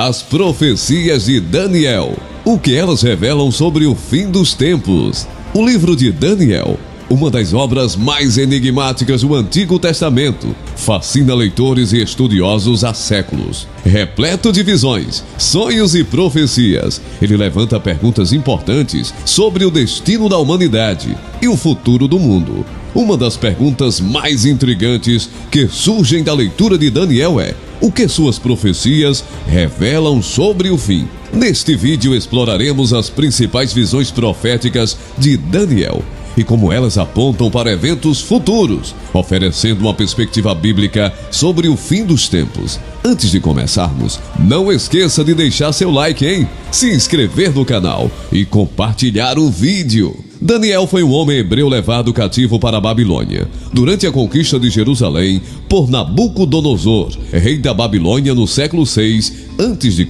As profecias de Daniel. O que elas revelam sobre o fim dos tempos. O livro de Daniel, uma das obras mais enigmáticas do Antigo Testamento, fascina leitores e estudiosos há séculos. Repleto de visões, sonhos e profecias, ele levanta perguntas importantes sobre o destino da humanidade e o futuro do mundo. Uma das perguntas mais intrigantes que surgem da leitura de Daniel é: o que suas profecias revelam sobre o fim? Neste vídeo exploraremos as principais visões proféticas de Daniel e como elas apontam para eventos futuros, oferecendo uma perspectiva bíblica sobre o fim dos tempos. Antes de começarmos, não esqueça de deixar seu like, hein? Se inscrever no canal e compartilhar o vídeo. Daniel foi um homem hebreu levado cativo para a Babilônia durante a conquista de Jerusalém por Nabucodonosor, rei da Babilônia no século 6 a.C.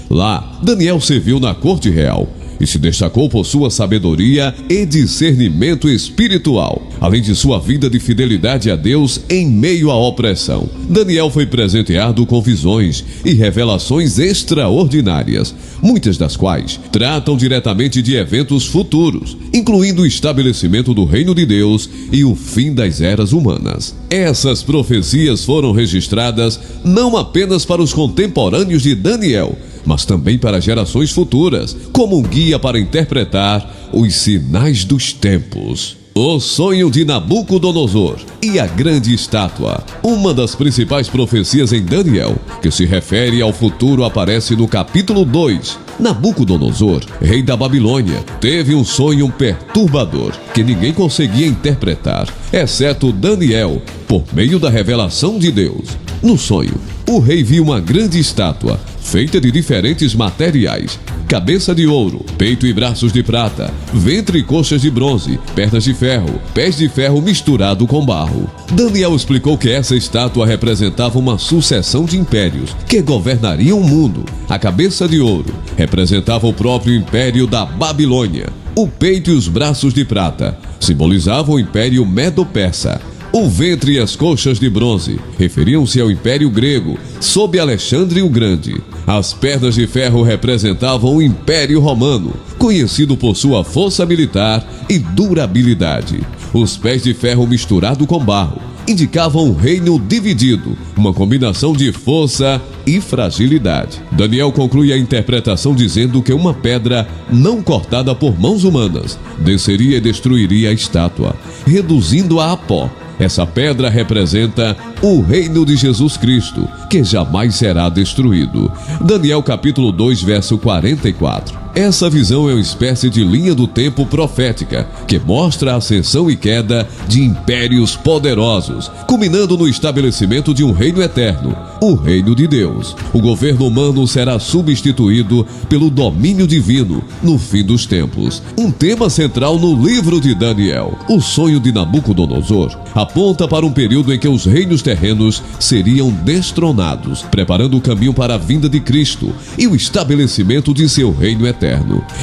Lá, Daniel serviu na corte real e se destacou por sua sabedoria e discernimento espiritual, além de sua vida de fidelidade a Deus em meio à opressão. Daniel foi presenteado com visões e revelações extraordinárias, muitas das quais tratam diretamente de eventos futuros, incluindo o estabelecimento do reino de Deus e o fim das eras humanas. Essas profecias foram registradas não apenas para os contemporâneos de Daniel, mas também para gerações futuras, como um guia para interpretar os sinais dos tempos. O sonho de Nabucodonosor e a grande estátua. Uma das principais profecias em Daniel, que se refere ao futuro, aparece no capítulo 2. Nabucodonosor, rei da Babilônia, teve um sonho perturbador que ninguém conseguia interpretar, exceto Daniel, por meio da revelação de Deus. No sonho, o rei viu uma grande estátua, feita de diferentes materiais: cabeça de ouro, peito e braços de prata, ventre e coxas de bronze, pernas de ferro, pés de ferro misturado com barro. Daniel explicou que essa estátua representava uma sucessão de impérios que governariam o mundo. A cabeça de ouro representava o próprio império da Babilônia. O peito e os braços de prata simbolizavam o império Medo-Persa. O ventre e as coxas de bronze referiam-se ao Império Grego, sob Alexandre o Grande. As pernas de ferro representavam o Império Romano, conhecido por sua força militar e durabilidade. Os pés de ferro misturado com barro indicavam um reino dividido, uma combinação de força e fragilidade. Daniel conclui a interpretação dizendo que uma pedra não cortada por mãos humanas desceria e destruiria a estátua, reduzindo-a a pó. Essa pedra representa o reino de Jesus Cristo, que jamais será destruído. Daniel capítulo 2, verso 44. Essa visão é uma espécie de linha do tempo profética, que mostra a ascensão e queda de impérios poderosos, culminando no estabelecimento de um reino eterno, o reino de Deus. O governo humano será substituído pelo domínio divino no fim dos tempos. Um tema central no livro de Daniel. O sonho de Nabucodonosor aponta para um período em que os reinos terrenos seriam destronados, preparando o caminho para a vinda de Cristo e o estabelecimento de seu reino eterno.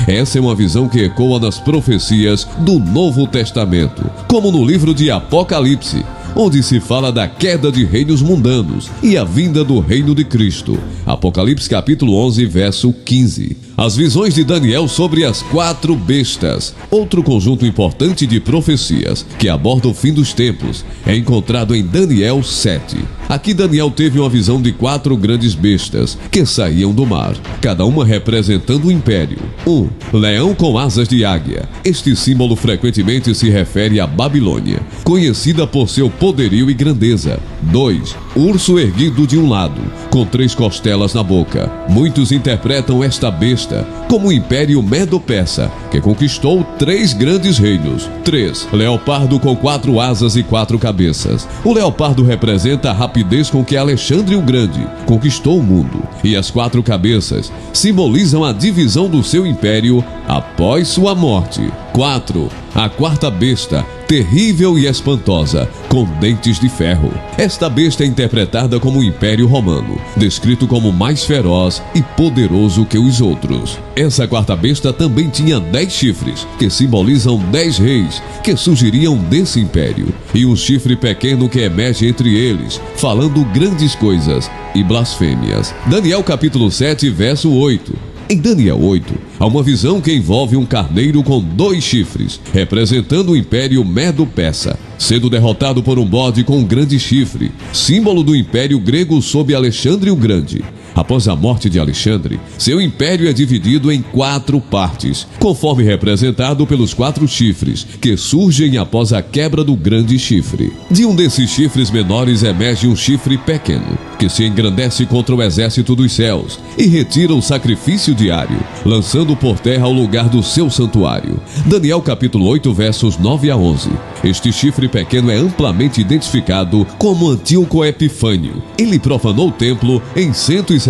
Essa é uma visão que ecoa nas profecias do Novo Testamento, como no livro de Apocalipse, onde se fala da queda de reinos mundanos e a vinda do reino de Cristo. Apocalipse capítulo 11, verso 15. As visões de Daniel sobre as 4 bestas. Outro conjunto importante de profecias que aborda o fim dos tempos é encontrado em Daniel 7. Aqui Daniel teve uma visão de 4 grandes bestas que saíam do mar, cada uma representando um império. 1. Leão com asas de águia. Este símbolo frequentemente se refere à Babilônia, conhecida por seu poderio e grandeza. 2. Urso erguido de um lado, com 3 costelas na boca. Muitos interpretam esta besta como o Império Medo-Persa, que conquistou 3 grandes reinos. 3. Leopardo com 4 asas e 4 cabeças. O leopardo representa a rapidez com que Alexandre o Grande conquistou o mundo, e as 4 cabeças simbolizam a divisão do seu império após sua morte. 4. a quarta besta, terrível e espantosa, com dentes de ferro. Esta besta é interpretada como o Império Romano, descrito como mais feroz e poderoso que os outros. Essa quarta besta também tinha 10 chifres, que simbolizam 10 reis, que surgiriam desse império, e um chifre pequeno que emerge entre eles, falando grandes coisas e blasfêmias. Daniel capítulo 7, verso 8. Em Daniel 8, há uma visão que envolve um carneiro com 2 chifres, representando o Império Medo-Persa, sendo derrotado por um bode com um grande chifre, símbolo do Império Grego sob Alexandre o Grande. Após a morte de Alexandre, seu império é dividido em 4 partes, conforme representado pelos 4 chifres, que surgem após a quebra do grande chifre. De um desses chifres menores emerge um chifre pequeno, que se engrandece contra o exército dos céus e retira o sacrifício diário, lançando por terra o lugar do seu santuário. Daniel capítulo 8, versos 9 a 11. Este chifre pequeno é amplamente identificado como Antíoco Epifânio. Ele profanou o templo em 167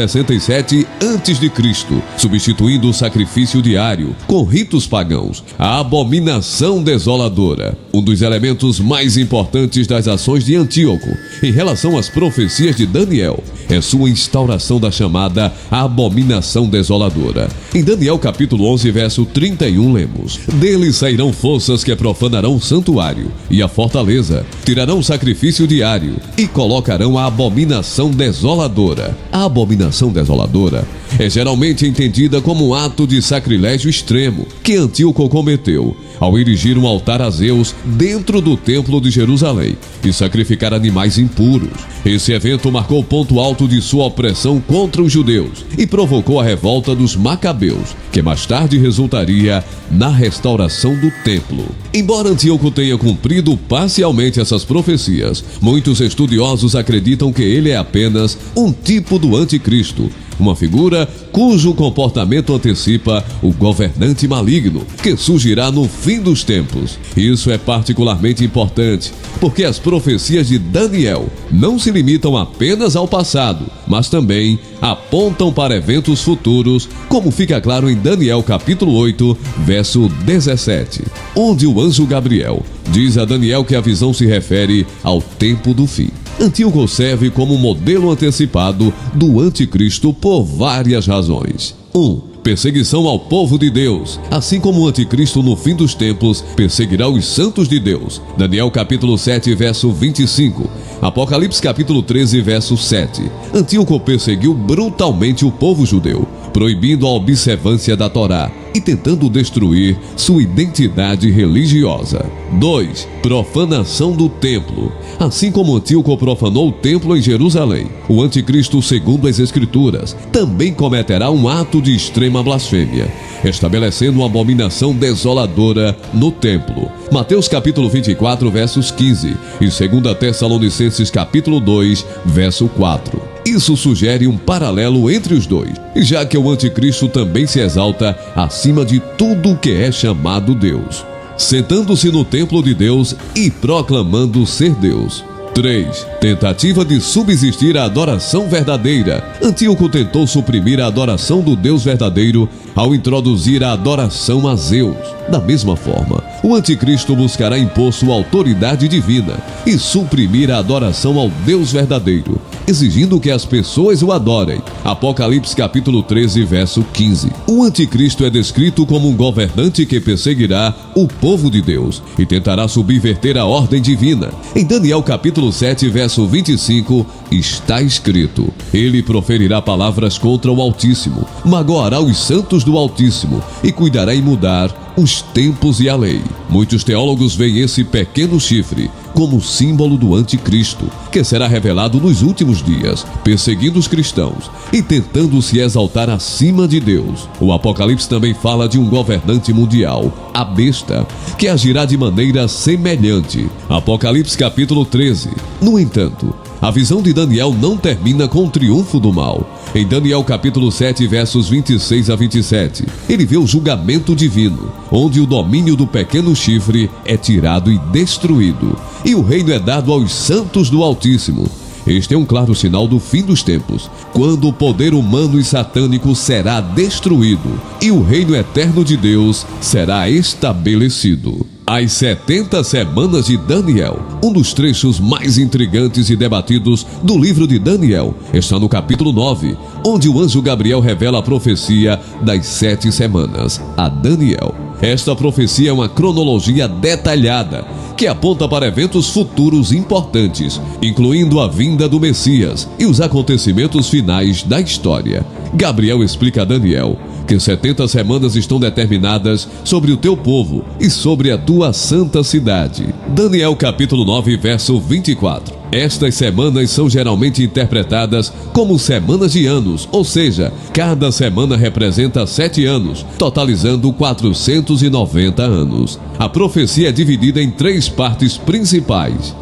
a.C., substituindo o sacrifício diário com ritos pagãos, a abominação desoladora. Um dos elementos mais importantes das ações de Antíoco em relação às profecias de Daniel é sua instauração da chamada abominação desoladora. Em Daniel capítulo 11, verso 31, lemos: Dele sairão forças que profanarão o santuário e a fortaleza, tirarão o sacrifício diário e colocarão a abominação desoladora. A abominação desoladora é geralmente entendida como um ato de sacrilégio extremo que Antíoco cometeu ao erigir um altar a Zeus dentro do templo de Jerusalém e sacrificar animais impuros. Esse evento marcou o ponto alto de sua opressão contra os judeus e provocou a revolta dos Macabeus, que mais tarde resultaria na restauração do templo. Embora Antíoco tenha cumprido parcialmente essas profecias, muitos estudiosos acreditam que ele é apenas um tipo do anticristo, uma figura cujo comportamento antecipa o governante maligno que surgirá no fim dos tempos. Isso é particularmente importante, porque as profecias de Daniel não se limitam apenas ao passado, mas também apontam para eventos futuros, como fica claro em Daniel capítulo 8, verso 17, onde o anjo Gabriel diz a Daniel que a visão se refere ao tempo do fim. Antíoco serve como modelo antecipado do anticristo por várias razões. 1. Perseguição ao povo de Deus. Assim como o anticristo no fim dos tempos perseguirá os santos de Deus. Daniel capítulo 7, verso 25. Apocalipse capítulo 13, verso 7. Antíoco perseguiu brutalmente o povo judeu, proibindo a observância da Torá e tentando destruir sua identidade religiosa. 2. Profanação do templo. Assim como Antíoco profanou o templo em Jerusalém, o anticristo, segundo as Escrituras, também cometerá um ato de extrema blasfêmia, estabelecendo uma abominação desoladora no templo. Mateus capítulo 24, versos 15 e 2 Tessalonicenses capítulo 2, verso 4. Isso sugere um paralelo entre os dois, já que o anticristo também se exalta acima de tudo que é chamado Deus, sentando-se no templo de Deus e proclamando ser Deus. 3. Tentativa de subsistir a adoração verdadeira. Antíoco tentou suprimir a adoração do Deus verdadeiro ao introduzir a adoração a Zeus. Da mesma forma, o anticristo buscará impor sua autoridade divina e suprimir a adoração ao Deus verdadeiro, exigindo que as pessoas o adorem. Apocalipse capítulo 13, verso 15. O anticristo é descrito como um governante que perseguirá o povo de Deus e tentará subverter a ordem divina. Em Daniel capítulo 7, verso 25, está escrito: Ele proferirá palavras contra o Altíssimo, magoará os santos do Altíssimo e cuidará em mudar os tempos e a lei. Muitos teólogos veem esse pequeno chifre como símbolo do anticristo, que será revelado nos últimos dias, perseguindo os cristãos e tentando se exaltar acima de Deus. O Apocalipse também fala de um governante mundial, a besta, que agirá de maneira semelhante. Apocalipse capítulo 13. No entanto, a visão de Daniel não termina com o triunfo do mal. Em Daniel capítulo 7, versos 26 a 27, ele vê o julgamento divino, onde o domínio do pequeno chifre é tirado e destruído, e o reino é dado aos santos do Altíssimo. Este é um claro sinal do fim dos tempos, quando o poder humano e satânico será destruído e o reino eterno de Deus será estabelecido. As 70 Semanas de Daniel, um dos trechos mais intrigantes e debatidos do livro de Daniel, está no capítulo 9, onde o anjo Gabriel revela a profecia das 7 semanas a Daniel. Esta profecia é uma cronologia detalhada que aponta para eventos futuros importantes, incluindo a vinda do Messias e os acontecimentos finais da história. Gabriel explica a Daniel que 70 semanas estão determinadas sobre o teu povo e sobre a tua santa cidade. Daniel capítulo 9, verso 24. Estas semanas são geralmente interpretadas como semanas de anos, ou seja, cada semana representa 7 anos, totalizando 490 anos. A profecia é dividida em 3 partes principais.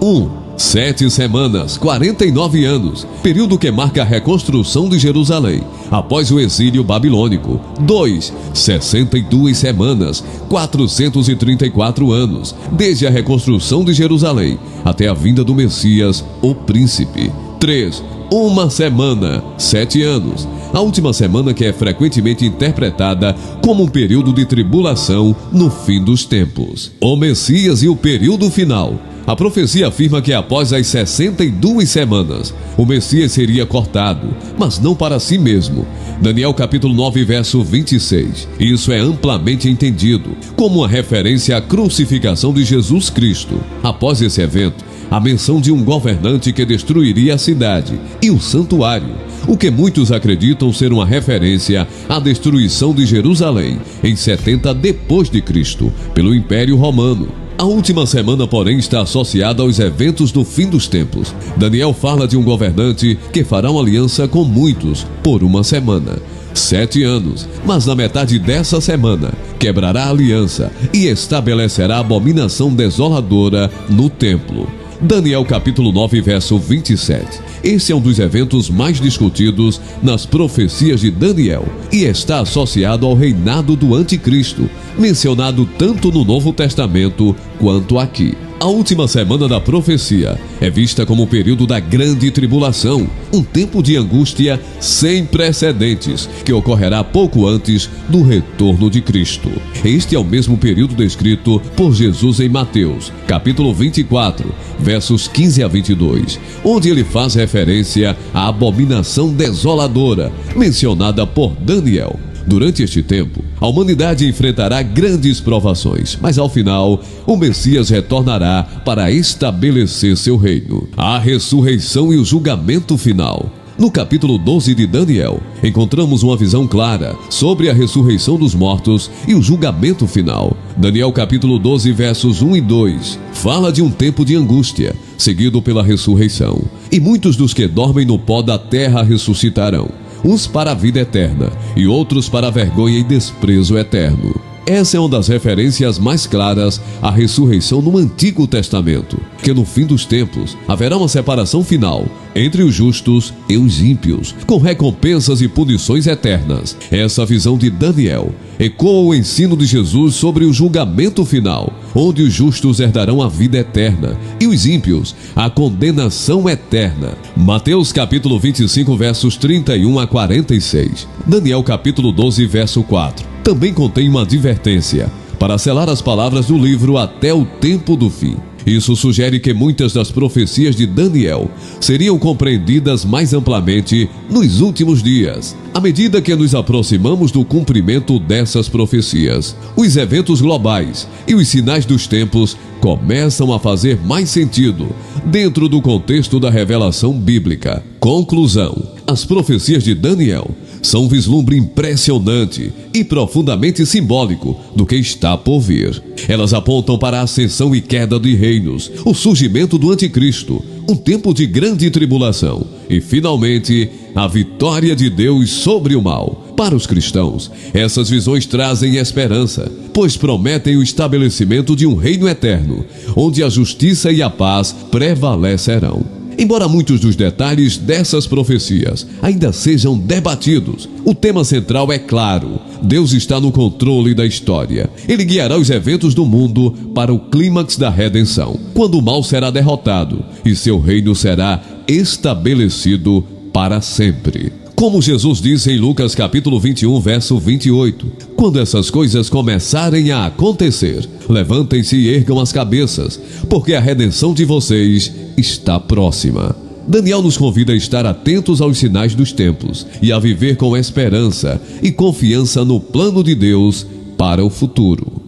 7 semanas, 49 anos, período que marca a reconstrução de Jerusalém, após o exílio babilônico. 2, 62 semanas, 434 anos, desde a reconstrução de Jerusalém até a vinda do Messias, o príncipe. 3, 1 semana, 7 anos, a última semana que é frequentemente interpretada como um período de tribulação no fim dos tempos. O Messias e o período final. A profecia afirma que após as 62 semanas, o Messias seria cortado, mas não para si mesmo. Daniel capítulo 9, verso 26. Isso é amplamente entendido como uma referência à crucificação de Jesus Cristo. Após esse evento, a menção de um governante que destruiria a cidade e o santuário, o que muitos acreditam ser uma referência à destruição de Jerusalém em 70 depois de Cristo pelo Império Romano. A última semana, porém, está associada aos eventos do fim dos tempos. Daniel fala de um governante que fará uma aliança com muitos por 1 semana, 7 anos, mas na metade dessa semana quebrará a aliança e estabelecerá a abominação desoladora no templo. Daniel capítulo 9, verso 27. Esse é um dos eventos mais discutidos nas profecias de Daniel e está associado ao reinado do Anticristo, mencionado tanto no Novo Testamento quanto aqui. A última semana da profecia é vista como o período da grande tribulação, um tempo de angústia sem precedentes, que ocorrerá pouco antes do retorno de Cristo. Este é o mesmo período descrito por Jesus em Mateus, capítulo 24, versos 15 a 22, onde ele faz referência à abominação desoladora, mencionada por Daniel. Durante este tempo, a humanidade enfrentará grandes provações, mas ao final, o Messias retornará para estabelecer seu reino. A ressurreição e o julgamento final. No capítulo 12 de Daniel, encontramos uma visão clara sobre a ressurreição dos mortos e o julgamento final. Daniel capítulo 12, versos 1 e 2, fala de um tempo de angústia, seguido pela ressurreição. E muitos dos que dormem no pó da terra ressuscitarão, uns para a vida eterna e outros para a vergonha e desprezo eterno. Essa é uma das referências mais claras à ressurreição no Antigo Testamento, que no fim dos tempos haverá uma separação final entre os justos e os ímpios, com recompensas e punições eternas. Essa visão de Daniel ecoa o ensino de Jesus sobre o julgamento final, onde os justos herdarão a vida eterna e os ímpios a condenação eterna. Mateus capítulo 25, versos 31 a 46. Daniel capítulo 12, verso 4. Também contém uma advertência para selar as palavras do livro até o tempo do fim. Isso sugere que muitas das profecias de Daniel seriam compreendidas mais amplamente nos últimos dias. À medida que nos aproximamos do cumprimento dessas profecias, os eventos globais e os sinais dos tempos começam a fazer mais sentido dentro do contexto da revelação bíblica. Conclusão: as profecias de Daniel são um vislumbre impressionante e profundamente simbólico do que está por vir. Elas apontam para a ascensão e queda de reinos, o surgimento do Anticristo, um tempo de grande tribulação e, finalmente, a vitória de Deus sobre o mal. Para os cristãos, essas visões trazem esperança, pois prometem o estabelecimento de um reino eterno, onde a justiça e a paz prevalecerão. Embora muitos dos detalhes dessas profecias ainda sejam debatidos, o tema central é claro: Deus está no controle da história. Ele guiará os eventos do mundo para o clímax da redenção, quando o mal será derrotado e seu reino será estabelecido para sempre. Como Jesus disse em Lucas capítulo 21, verso 28, Quando essas coisas começarem a acontecer, levantem-se e ergam as cabeças, porque a redenção de vocês está próxima. Daniel nos convida a estar atentos aos sinais dos tempos e a viver com esperança e confiança no plano de Deus para o futuro.